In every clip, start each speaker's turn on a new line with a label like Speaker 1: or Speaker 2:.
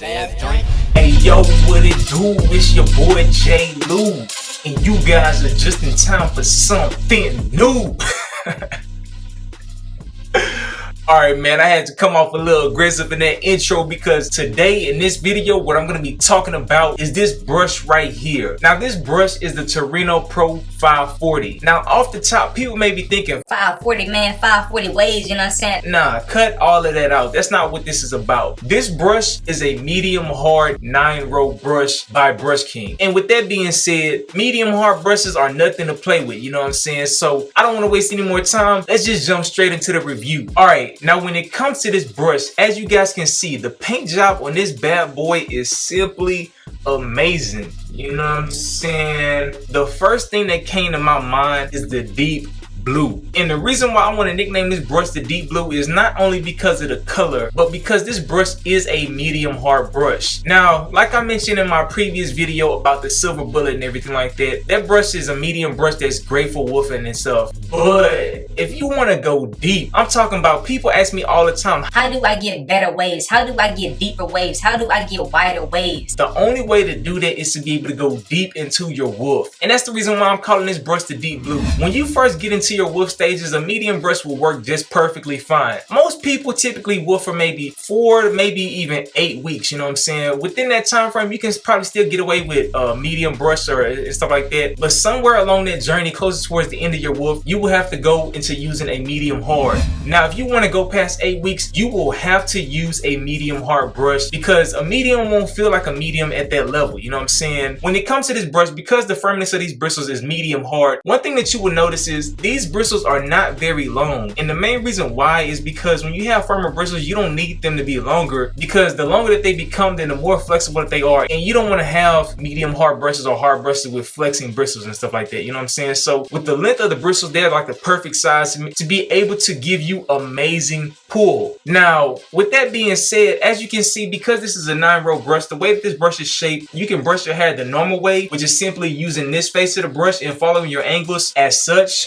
Speaker 1: Hey yo, what it do? It's your boy J. Lou, and you guys are just in time for something new. Alright man, I had to come off a little aggressive in that intro because today in this video what I'm going to be talking about is this brush right here. Now this brush is the Torino Pro 540. Now off the top, people may be thinking
Speaker 2: 540 man, 540 waves, you know what I'm saying?
Speaker 1: Nah, cut all of that out. That's not what this is about. This brush is a medium hard 9-row brush by Brush King. And with that being said, medium hard brushes are nothing to play with, you know what I'm saying? So I don't want to waste any more time. Let's just jump straight into the review. Alright. Now when it comes to this brush, as you guys can see, the paint job on this bad boy is simply amazing. You know what I'm saying? The first thing that came to my mind is the deep blue. And the reason why I want to nickname this brush the deep blue is not only because of the color, but because this brush is a medium hard brush. Now, like I mentioned in my previous video about the silver bullet and everything like that, that brush is a medium brush that's great for woofing and stuff. But if you want to go deep, I'm talking about, people ask me all the time,
Speaker 2: how do I get better waves? How do I get deeper waves? How do I get wider waves?
Speaker 1: The only way to do that is to be able to go deep into your woof. And that's the reason why I'm calling this brush the deep blue. When you first get into your woof stages, a medium brush will work just perfectly fine. Most people typically woof for maybe 4, maybe even 8 weeks, you know what I'm saying? Within that time frame, you can probably still get away with a medium brush and stuff like that. But somewhere along that journey, closer towards the end of your woof, you will have to go into using a medium hard. Now, if you want to go past 8 weeks, you will have to use a medium hard brush because a medium won't feel like a medium at that level, you know what I'm saying? When it comes to this brush, because the firmness of these bristles is medium hard, one thing that you will notice is these bristles are not very long. And the main reason why is because when you have firmer bristles, you don't need them to be longer, because the longer that they become, then the more flexible that they are. And you don't want to have medium hard brushes or hard brushes with flexing bristles and stuff like that, you know what I'm saying? So with the length of the bristles, they're like the perfect size to be able to give you amazing pull. Now, with that being said, as you can see, because this is a 9-row brush, the way that this brush is shaped, you can brush your hair the normal way, which is simply using this face of the brush and following your angles as such.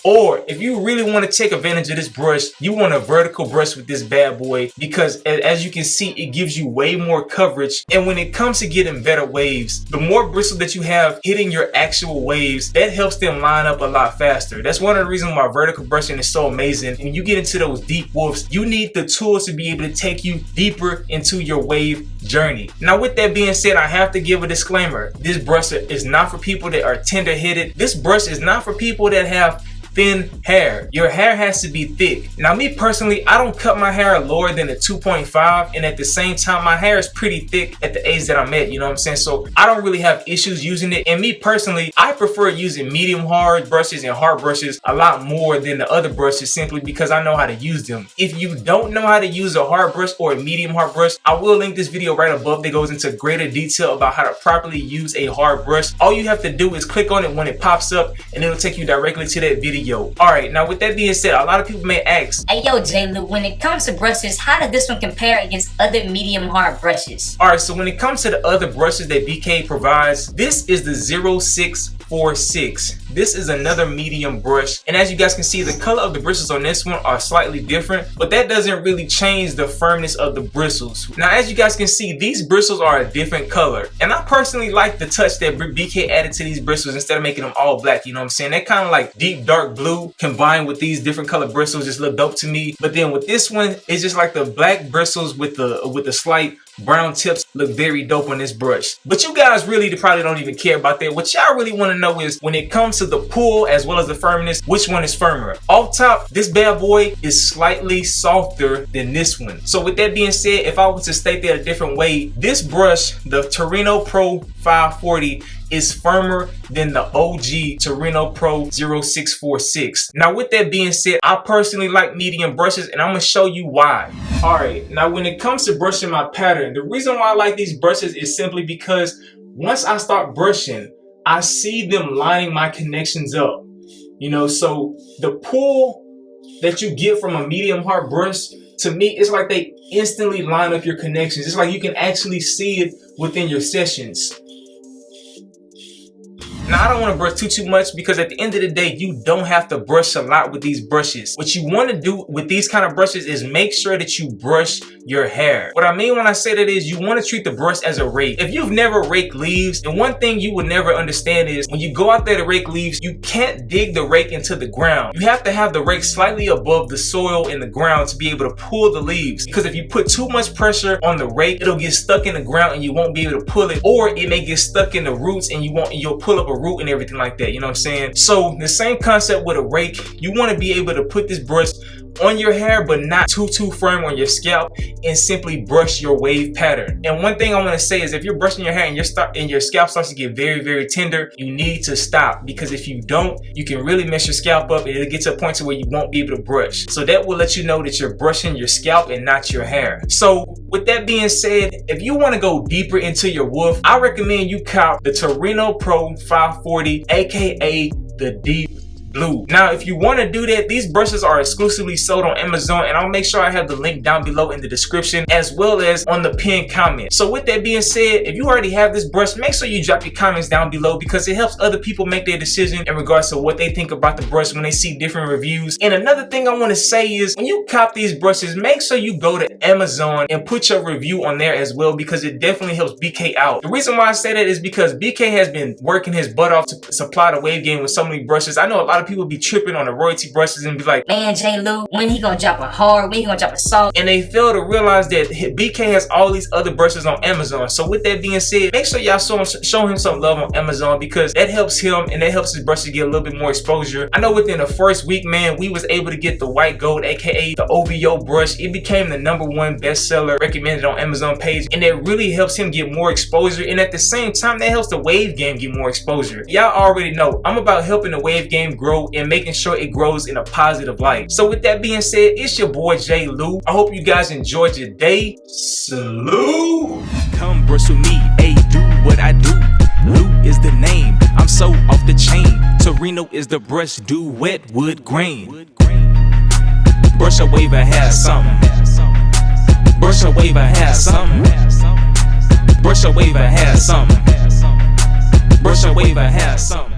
Speaker 1: Or if you really want to take advantage of this brush, you want a vertical brush with this bad boy, because as you can see, it gives you way more coverage. And when it comes to getting better waves, the more bristle that you have hitting your actual waves, that helps them line up a lot faster. That's one of the reasons why vertical brushing is so amazing. When you get into those deep woofs, you need the tools to be able to take you deeper into your wave journey. Now with that being said, I have to give a disclaimer. This brush is not for people that are tender-headed. This brush is not for people that have thin hair. Your hair has to be thick. Now me personally, I don't cut my hair lower than a 2.5, and at the same time my hair is pretty thick at the age that I'm at, you know what I'm saying? So I don't really have issues using it. And me personally, I prefer using medium hard brushes and hard brushes a lot more than the other brushes, simply because I know how to use them. If you don't know how to use a hard brush or a medium hard brush, I will link this video right above that goes into greater detail about how to properly use a hard brush. All you have to do is click on it when it pops up and it'll take you directly to that video. Alright, now with that being said, a lot of people may ask,
Speaker 2: hey yo J. Lou, when it comes to brushes, how does this one compare against other medium hard brushes?
Speaker 1: Alright, so when it comes to the other brushes that BK provides, this is the 0646. This is another medium brush, and as you guys can see, the color of the bristles on this one are slightly different, but that doesn't really change the firmness of the bristles. Now as you guys can see, these bristles are a different color, and I personally like the touch that BK added to these bristles instead of making them all black, you know what I'm saying? That kind of like deep dark blue combined with these different color bristles just look dope to me. But then with this one, it's just like the black bristles with the slight brown tips look very dope on this brush. But you guys really probably don't even care about that. What y'all really want to know is, when it comes to the pull as well as the firmness, which one is firmer? Off top, this bad boy is slightly softer than this one. So with that being said, if I was to state that a different way, this brush, the Torino Pro 540, is firmer than the OG Torino Pro 0646. Now with that being said, I personally like medium brushes, and I'm gonna show you why. Alright, now when it comes to brushing my pattern, the reason why I like these brushes is simply because once I start brushing, I see them lining my connections up. You know, so the pull that you get from a medium hard brush, to me, it's like they instantly line up your connections. It's like you can actually see it within your sessions. Now, I don't want to brush too much because at the end of the day, you don't have to brush a lot with these brushes. What you want to do with these kind of brushes is make sure that you brush your hair. What I mean when I say that is you want to treat the brush as a rake. If you've never raked leaves, then one thing you will never understand is when you go out there to rake leaves, you can't dig the rake into the ground. You have to have the rake slightly above the soil in the ground to be able to pull the leaves. Because if you put too much pressure on the rake, it'll get stuck in the ground and you won't be able to pull it, or it may get stuck in the roots and you'll pull up a root and everything like that. You know what I'm saying? So the same concept with a rake, you want to be able to put this brush on your hair, but not too firm on your scalp, and simply brush your wave pattern. And one thing I want to say is if you're brushing your hair and your scalp starts to get very tender, you need to stop, because if you don't, you can really mess your scalp up and it'll get to a point to where you won't be able to brush. So that will let you know that you're brushing your scalp and not your hair. So with that being said, if you want to go deeper into your woof, I recommend you cop the Torino Pro 540, aka the Deep Blue. Now, if you want to do that, these brushes are exclusively sold on Amazon, and I'll make sure I have the link down below in the description as well as on the pinned comment. So with that being said, if you already have this brush, make sure you drop your comments down below, because it helps other people make their decision in regards to what they think about the brush when they see different reviews. And another thing I want to say is when you cop these brushes, make sure you go to Amazon and put your review on there as well, because it definitely helps BK out. The reason why I say that is because BK has been working his butt off to supply the wave game with so many brushes. I know a lot of people be tripping on the royalty brushes and be like,
Speaker 2: man, J. Lou, when he gonna drop a hard, when he gonna drop a soft?
Speaker 1: And they fail to realize that BK has all these other brushes on Amazon. So with that being said, make sure y'all show him some love on Amazon, because that helps him and that helps his brushes get a little bit more exposure. I know within the first week, man, we was able to get the white gold, aka the OVO brush. It became the #1 bestseller recommended on Amazon page, and that really helps him get more exposure, and at the same time that helps the wave game get more exposure. Y'all already know I'm about helping the wave game grow and making sure it grows in a positive light. So with that being said, it's your boy J. Lou. I hope you guys enjoyed your day. Salute.
Speaker 3: Come brush with me, ayy, do what I do. Lou is the name, I'm so off the chain. Torino is the brush, do wet wood grain. Brush a wave, I have something. Brush a wave, I have something. Brush a wave, I have something. Brush a wave, I have something.